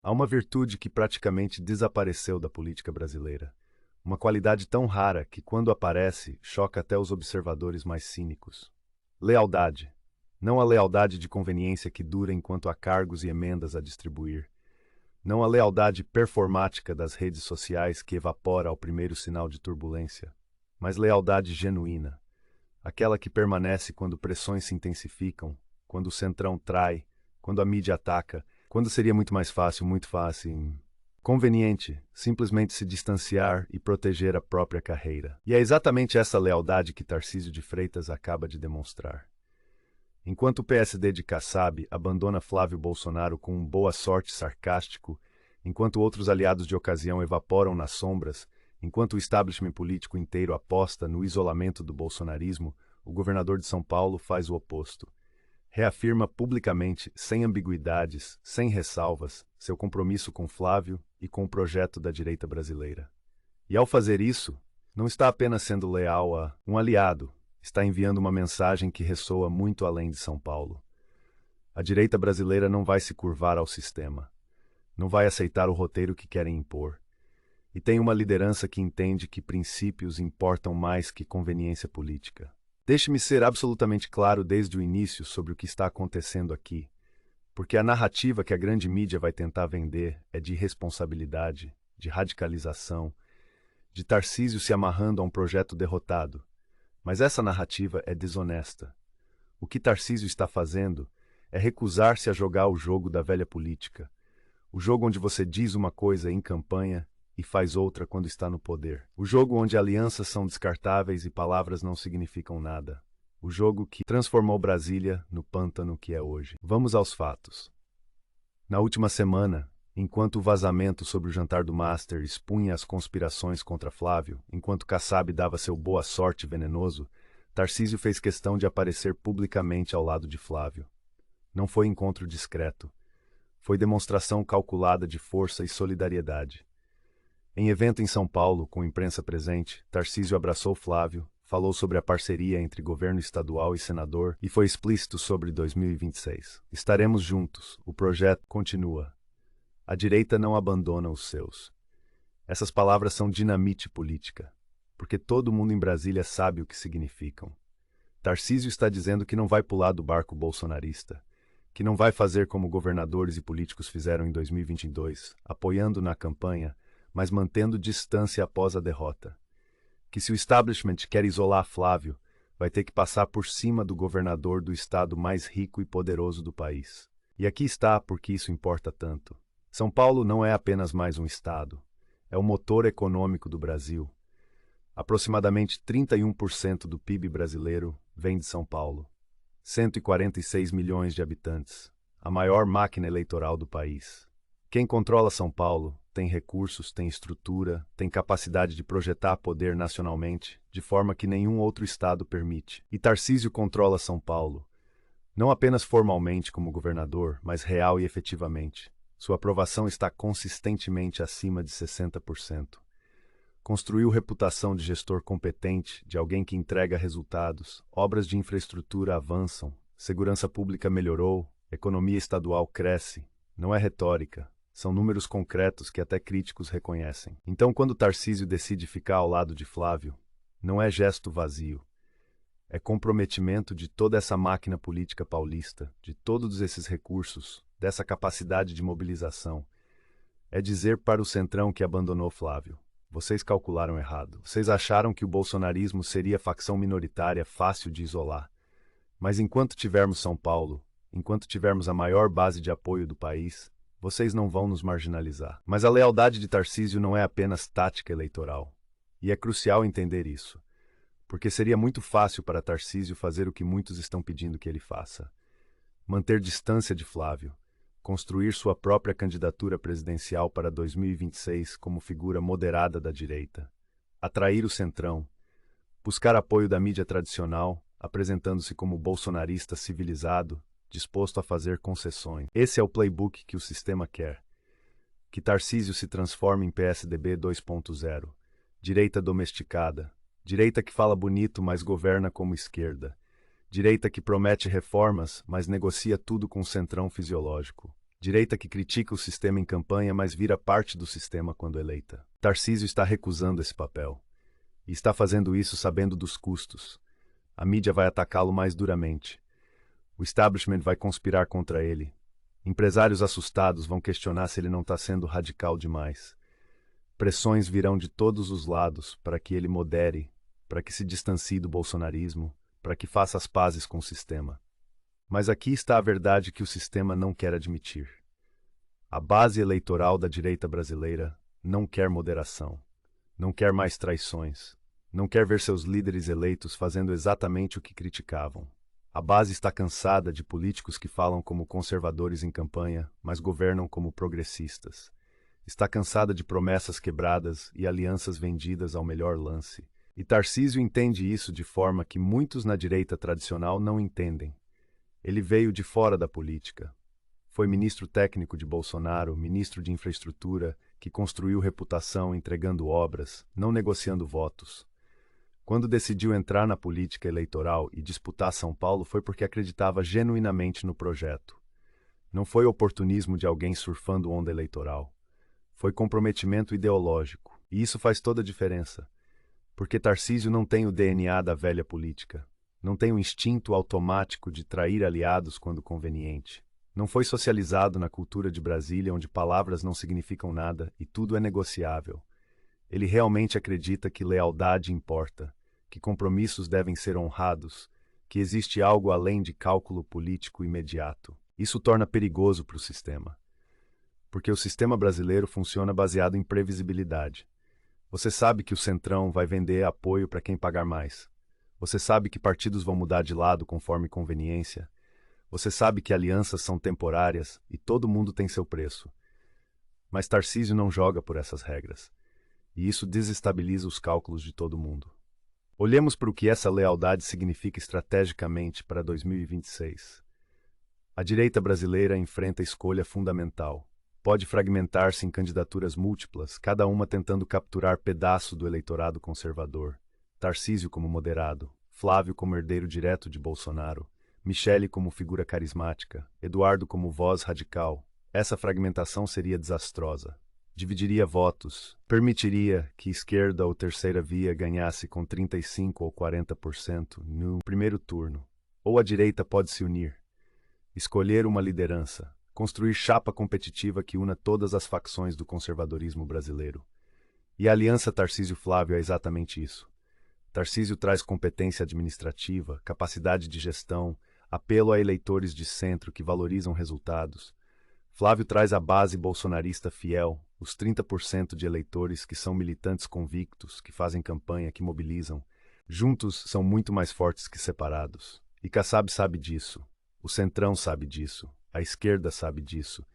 Há uma virtude que praticamente desapareceu da política brasileira. Uma qualidade tão rara que, quando aparece, choca até os observadores mais cínicos. Lealdade. Não a lealdade de conveniência que dura enquanto há cargos e emendas a distribuir. Não a lealdade performática das redes sociais que evapora ao primeiro sinal de turbulência. Mas lealdade genuína. Aquela que permanece quando pressões se intensificam, quando o centrão trai, quando a mídia ataca, quando seria muito fácil, conveniente, simplesmente se distanciar e proteger a própria carreira. E é exatamente essa lealdade que Tarcísio de Freitas acaba de demonstrar. Enquanto o PSD de Kassab abandona Flávio Bolsonaro com um boa sorte sarcástico, enquanto outros aliados de ocasião evaporam nas sombras, enquanto o establishment político inteiro aposta no isolamento do bolsonarismo, o governador de São Paulo faz o oposto. Reafirma publicamente, sem ambiguidades, sem ressalvas, seu compromisso com Flávio e com o projeto da direita brasileira. E ao fazer isso, não está apenas sendo leal a um aliado, está enviando uma mensagem que ressoa muito além de São Paulo. A direita brasileira não vai se curvar ao sistema, não vai aceitar o roteiro que querem impor. E tem uma liderança que entende que princípios importam mais que conveniência política. Deixe-me ser absolutamente claro desde o início sobre o que está acontecendo aqui, porque a narrativa que a grande mídia vai tentar vender é de irresponsabilidade, de radicalização, de Tarcísio se amarrando a um projeto derrotado. Mas essa narrativa é desonesta. O que Tarcísio está fazendo é recusar-se a jogar o jogo da velha política, o jogo onde você diz uma coisa em campanha e faz outra quando está no poder. O jogo onde alianças são descartáveis e palavras não significam nada. O jogo que transformou Brasília no pântano que é hoje. Vamos aos fatos. Na última semana, enquanto o vazamento sobre o jantar do Master expunha as conspirações contra Flávio, enquanto Kassab dava seu boa sorte venenoso, Tarcísio fez questão de aparecer publicamente ao lado de Flávio. Não foi encontro discreto. Foi demonstração calculada de força e solidariedade. Em evento em São Paulo, com imprensa presente, Tarcísio abraçou Flávio, falou sobre a parceria entre governo estadual e senador e foi explícito sobre 2026. Estaremos juntos, o projeto continua. A direita não abandona os seus. Essas palavras são dinamite política, porque todo mundo em Brasília sabe o que significam. Tarcísio está dizendo que não vai pular do barco bolsonarista, que não vai fazer como governadores e políticos fizeram em 2022, apoiando na campanha, mas mantendo distância após a derrota. Que se o establishment quer isolar Flávio, vai ter que passar por cima do governador do estado mais rico e poderoso do país. E aqui está porque isso importa tanto. São Paulo não é apenas mais um estado, é o motor econômico do Brasil. Aproximadamente 31% do PIB brasileiro vem de São Paulo. 146 milhões de habitantes, a maior máquina eleitoral do país. Quem controla São Paulo tem recursos, tem estrutura, tem capacidade de projetar poder nacionalmente, de forma que nenhum outro estado permite. E Tarcísio controla São Paulo, não apenas formalmente como governador, mas real e efetivamente. Sua aprovação está consistentemente acima de 60%. Construiu reputação de gestor competente, de alguém que entrega resultados, obras de infraestrutura avançam, segurança pública melhorou, economia estadual cresce. Não é retórica, são números concretos que até críticos reconhecem. Então, quando Tarcísio decide ficar ao lado de Flávio, não é gesto vazio. É comprometimento de toda essa máquina política paulista, de todos esses recursos, dessa capacidade de mobilização. É dizer para o centrão que abandonou Flávio: vocês calcularam errado. Vocês acharam que o bolsonarismo seria facção minoritária fácil de isolar. Mas enquanto tivermos São Paulo, enquanto tivermos a maior base de apoio do país, vocês não vão nos marginalizar. Mas a lealdade de Tarcísio não é apenas tática eleitoral. E é crucial entender isso, porque seria muito fácil para Tarcísio fazer o que muitos estão pedindo que ele faça: manter distância de Flávio, construir sua própria candidatura presidencial para 2026 como figura moderada da direita, atrair o centrão, buscar apoio da mídia tradicional, apresentando-se como bolsonarista civilizado, disposto a fazer concessões. Esse é o playbook que o sistema quer. Que Tarcísio se transforme em PSDB 2.0, direita domesticada, direita que fala bonito, mas governa como esquerda, direita que promete reformas, mas negocia tudo com centrão fisiológico. Direita que critica o sistema em campanha, mas vira parte do sistema quando eleita. Tarcísio está recusando esse papel. E está fazendo isso sabendo dos custos. A mídia vai atacá-lo mais duramente. O establishment vai conspirar contra ele. Empresários assustados vão questionar se ele não está sendo radical demais. Pressões virão de todos os lados para que ele modere, para que se distancie do bolsonarismo, para que faça as pazes com o sistema. Mas aqui está a verdade que o sistema não quer admitir. A base eleitoral da direita brasileira não quer moderação, não quer mais traições, não quer ver seus líderes eleitos fazendo exatamente o que criticavam. A base está cansada de políticos que falam como conservadores em campanha, mas governam como progressistas. Está cansada de promessas quebradas e alianças vendidas ao melhor lance. E Tarcísio entende isso de forma que muitos na direita tradicional não entendem. Ele veio de fora da política. Foi ministro técnico de Bolsonaro, ministro de infraestrutura, que construiu reputação entregando obras, não negociando votos. Quando decidiu entrar na política eleitoral e disputar São Paulo foi porque acreditava genuinamente no projeto. Não foi oportunismo de alguém surfando onda eleitoral. Foi comprometimento ideológico. E isso faz toda a diferença. Porque Tarcísio não tem o DNA da velha política. Não tem o instinto automático de trair aliados quando conveniente. Não foi socializado na cultura de Brasília, onde palavras não significam nada e tudo é negociável. Ele realmente acredita que lealdade importa, que compromissos devem ser honrados, que existe algo além de cálculo político imediato. Isso torna perigoso para o sistema. Porque o sistema brasileiro funciona baseado em previsibilidade. Você sabe que o Centrão vai vender apoio para quem pagar mais. Você sabe que partidos vão mudar de lado conforme conveniência. Você sabe que alianças são temporárias e todo mundo tem seu preço. Mas Tarcísio não joga por essas regras. E isso desestabiliza os cálculos de todo mundo. Olhemos para o que essa lealdade significa estrategicamente para 2026. A direita brasileira enfrenta a escolha fundamental. Pode fragmentar-se em candidaturas múltiplas, cada uma tentando capturar pedaço do eleitorado conservador. Tarcísio como moderado, Flávio como herdeiro direto de Bolsonaro, Michele como figura carismática, Eduardo como voz radical. Essa fragmentação seria desastrosa. Dividiria votos, permitiria que esquerda ou terceira via ganhasse com 35% ou 40% no primeiro turno. Ou a direita pode se unir, escolher uma liderança, construir chapa competitiva que una todas as facções do conservadorismo brasileiro. E a aliança Tarcísio-Flávio é exatamente isso. Tarcísio traz competência administrativa, capacidade de gestão, apelo a eleitores de centro que valorizam resultados. Flávio traz a base bolsonarista fiel, os 30% de eleitores que são militantes convictos, que fazem campanha, que mobilizam. Juntos são muito mais fortes que separados. E Kassab sabe disso. O Centrão sabe disso. A esquerda sabe disso.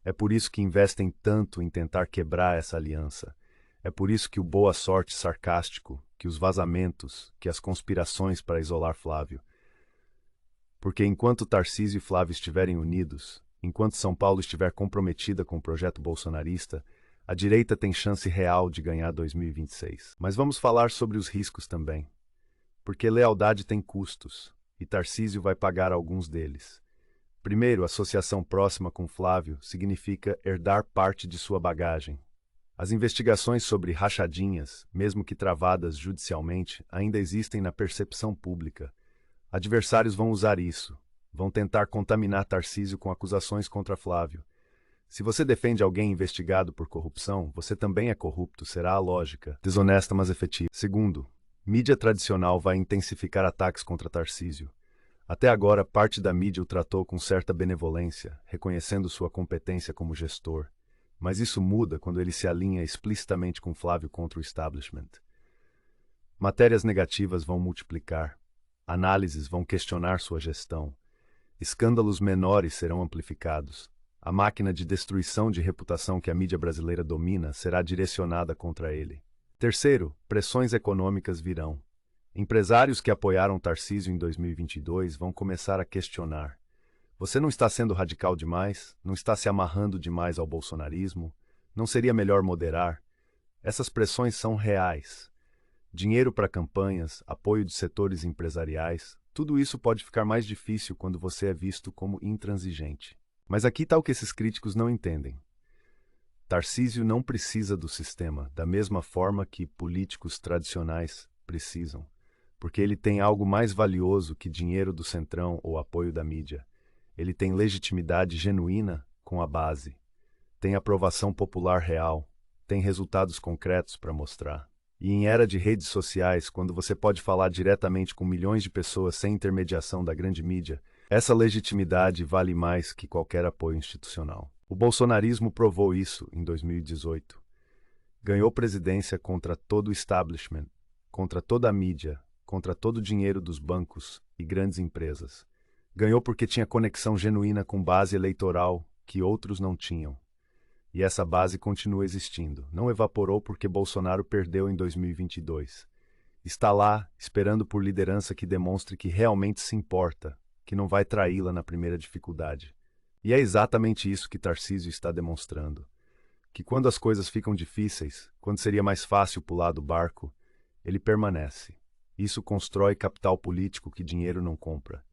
É por isso que investem tanto em tentar quebrar essa aliança. É por isso que o boa sorte sarcástico, que os vazamentos, que as conspirações para isolar Flávio. Porque enquanto Tarcísio e Flávio estiverem unidos, enquanto São Paulo estiver comprometida com o projeto bolsonarista, a direita tem chance real de ganhar 2026. Mas vamos falar sobre os riscos também. Porque lealdade tem custos, e Tarcísio vai pagar alguns deles. Primeiro, associação próxima com Flávio significa herdar parte de sua bagagem. As investigações sobre rachadinhas, mesmo que travadas judicialmente, ainda existem na percepção pública. Adversários vão usar isso. Vão tentar contaminar Tarcísio com acusações contra Flávio. Se você defende alguém investigado por corrupção, você também é corrupto, será a lógica. Desonesta, mas efetiva. Segundo, mídia tradicional vai intensificar ataques contra Tarcísio. Até agora, parte da mídia o tratou com certa benevolência, reconhecendo sua competência como gestor. Mas isso muda quando ele se alinha explicitamente com Flávio contra o establishment. Matérias negativas vão multiplicar. Análises vão questionar sua gestão. Escândalos menores serão amplificados. A máquina de destruição de reputação que a mídia brasileira domina será direcionada contra ele. Terceiro, pressões econômicas virão. Empresários que apoiaram Tarcísio em 2022 vão começar a questionar. Você não está sendo radical demais? Não está se amarrando demais ao bolsonarismo? Não seria melhor moderar? Essas pressões são reais. Dinheiro para campanhas, apoio de setores empresariais, tudo isso pode ficar mais difícil quando você é visto como intransigente. Mas aqui está o que esses críticos não entendem. Tarcísio não precisa do sistema, da mesma forma que políticos tradicionais precisam, porque ele tem algo mais valioso que dinheiro do Centrão ou apoio da mídia. Ele tem legitimidade genuína com a base, tem aprovação popular real, tem resultados concretos para mostrar. E em era de redes sociais, quando você pode falar diretamente com milhões de pessoas sem intermediação da grande mídia, essa legitimidade vale mais que qualquer apoio institucional. O bolsonarismo provou isso em 2018. Ganhou presidência contra todo o establishment, contra toda a mídia, contra todo o dinheiro dos bancos e grandes empresas. Ganhou porque tinha conexão genuína com base eleitoral que outros não tinham. E essa base continua existindo. Não evaporou porque Bolsonaro perdeu em 2022. Está lá, esperando por liderança que demonstre que realmente se importa, que não vai traí-la na primeira dificuldade. E é exatamente isso que Tarcísio está demonstrando. Que quando as coisas ficam difíceis, quando seria mais fácil pular do barco, ele permanece. Isso constrói capital político que dinheiro não compra.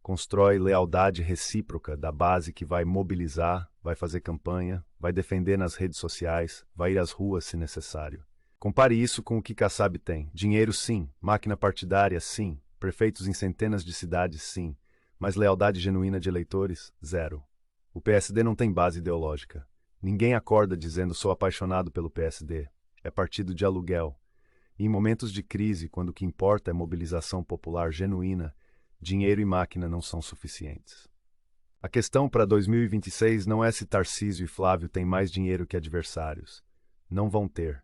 Constrói lealdade recíproca da base que vai mobilizar, vai fazer campanha, vai defender nas redes sociais, vai ir às ruas se necessário. Compare isso com o que Kassab tem. Dinheiro sim, máquina partidária sim, prefeitos em centenas de cidades sim, mas lealdade genuína de eleitores, zero. O PSD não tem base ideológica. Ninguém acorda dizendo sou apaixonado pelo PSD. É partido de aluguel. E em momentos de crise, quando o que importa é mobilização popular genuína, dinheiro e máquina não são suficientes. A questão para 2026 não é se Tarcísio e Flávio têm mais dinheiro que adversários. Não vão ter.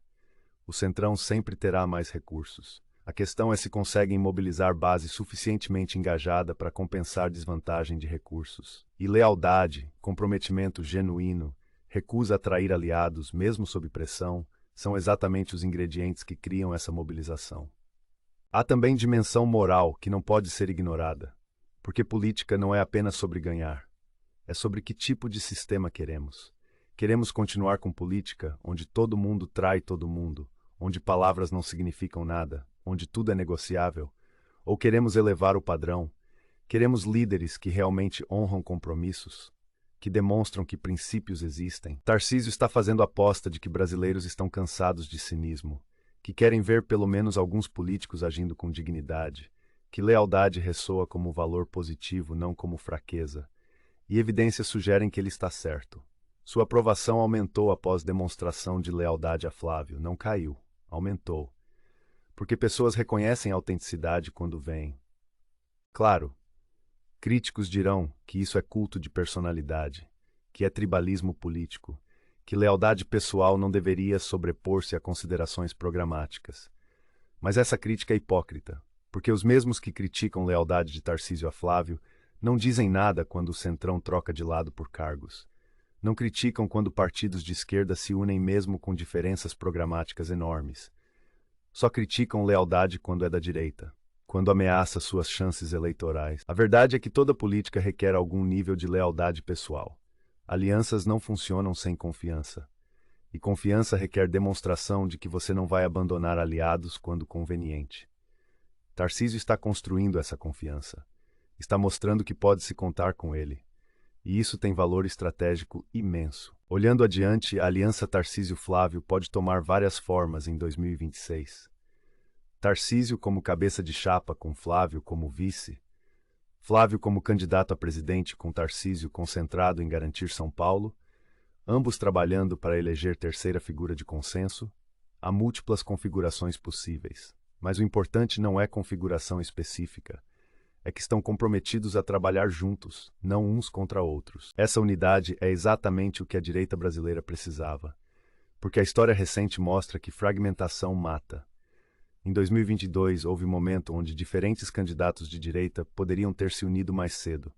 O Centrão sempre terá mais recursos. A questão é se conseguem mobilizar base suficientemente engajada para compensar desvantagem de recursos. E lealdade, comprometimento genuíno, recusa a trair aliados, mesmo sob pressão, são exatamente os ingredientes que criam essa mobilização. Há também dimensão moral que não pode ser ignorada, porque política não é apenas sobre ganhar, é sobre que tipo de sistema queremos. Queremos continuar com política onde todo mundo trai todo mundo, onde palavras não significam nada, onde tudo é negociável, ou queremos elevar o padrão, queremos líderes que realmente honram compromissos, que demonstram que princípios existem. Tarcísio está fazendo aposta de que brasileiros estão cansados de cinismo, que querem ver pelo menos alguns políticos agindo com dignidade, que lealdade ressoa como valor positivo, não como fraqueza, e evidências sugerem que ele está certo. Sua aprovação aumentou após demonstração de lealdade a Flávio, não caiu, aumentou. Porque pessoas reconhecem a autenticidade quando veem. Claro, críticos dirão que isso é culto de personalidade, que é tribalismo político, que lealdade pessoal não deveria sobrepor-se a considerações programáticas. Mas essa crítica é hipócrita, porque os mesmos que criticam lealdade de Tarcísio a Flávio não dizem nada quando o Centrão troca de lado por cargos. Não criticam quando partidos de esquerda se unem mesmo com diferenças programáticas enormes. Só criticam lealdade quando é da direita, quando ameaça suas chances eleitorais. A verdade é que toda política requer algum nível de lealdade pessoal. Alianças não funcionam sem confiança. E confiança requer demonstração de que você não vai abandonar aliados quando conveniente. Tarcísio está construindo essa confiança. Está mostrando que pode se contar com ele. E isso tem valor estratégico imenso. Olhando adiante, a aliança Tarcísio-Flávio pode tomar várias formas em 2026. Tarcísio como cabeça de chapa com Flávio como vice, Flávio como candidato a presidente com Tarcísio concentrado em garantir São Paulo, ambos trabalhando para eleger terceira figura de consenso. Há múltiplas configurações possíveis, mas o importante não é configuração específica, é que estão comprometidos a trabalhar juntos, não uns contra outros. Essa unidade é exatamente o que a direita brasileira precisava, porque a história recente mostra que fragmentação mata. Em 2022, houve um momento onde diferentes candidatos de direita poderiam ter se unido mais cedo,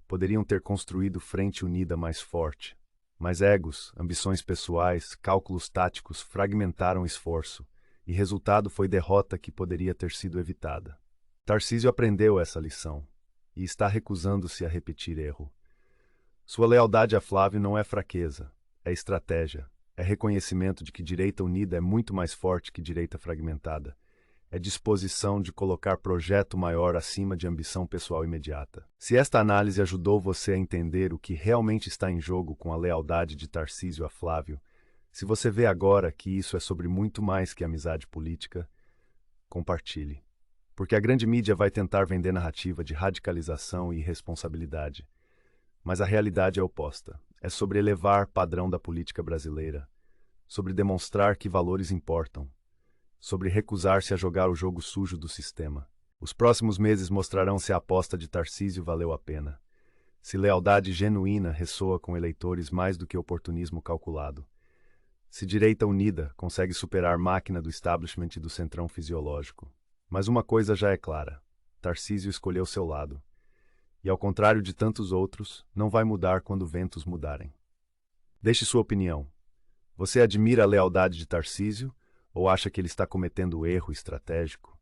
poderiam ter construído frente unida mais forte. Mas egos, ambições pessoais, cálculos táticos fragmentaram o esforço, e resultado foi derrota que poderia ter sido evitada. Tarcísio aprendeu essa lição, e está recusando-se a repetir erro. Sua lealdade a Flávio não é fraqueza, é estratégia, é reconhecimento de que direita unida é muito mais forte que direita fragmentada. é disposição de colocar projeto maior acima de ambição pessoal imediata. Se esta análise ajudou você a entender o que realmente está em jogo com a lealdade de Tarcísio a Flávio, se você vê agora que isso é sobre muito mais que amizade política, compartilhe. Porque a grande mídia vai tentar vender narrativa de radicalização e irresponsabilidade. Mas a realidade é oposta. É sobre elevar padrão da política brasileira, sobre demonstrar que valores importam, sobre recusar-se a jogar o jogo sujo do sistema. Os próximos meses mostrarão se a aposta de Tarcísio valeu a pena, se lealdade genuína ressoa com eleitores mais do que oportunismo calculado, se direita unida consegue superar a máquina do establishment e do centrão fisiológico. Mas uma coisa já é clara: Tarcísio escolheu seu lado. E, ao contrário de tantos outros, não vai mudar quando ventos mudarem. Deixe sua opinião. Você admira a lealdade de Tarcísio ou acha que ele está cometendo erro estratégico?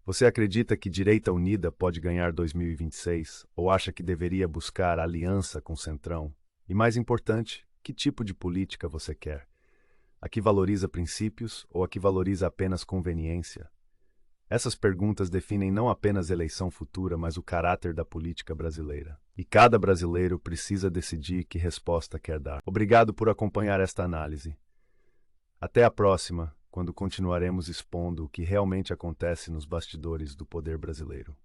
Você acredita que direita unida pode ganhar 2026 ou acha que deveria buscar aliança com o Centrão? E mais importante, que tipo de política você quer? A que valoriza princípios ou a que valoriza apenas conveniência? Essas perguntas definem não apenas a eleição futura, mas o caráter da política brasileira. E cada brasileiro precisa decidir que resposta quer dar. Obrigado por acompanhar esta análise. Até a próxima, quando continuaremos expondo o que realmente acontece nos bastidores do poder brasileiro.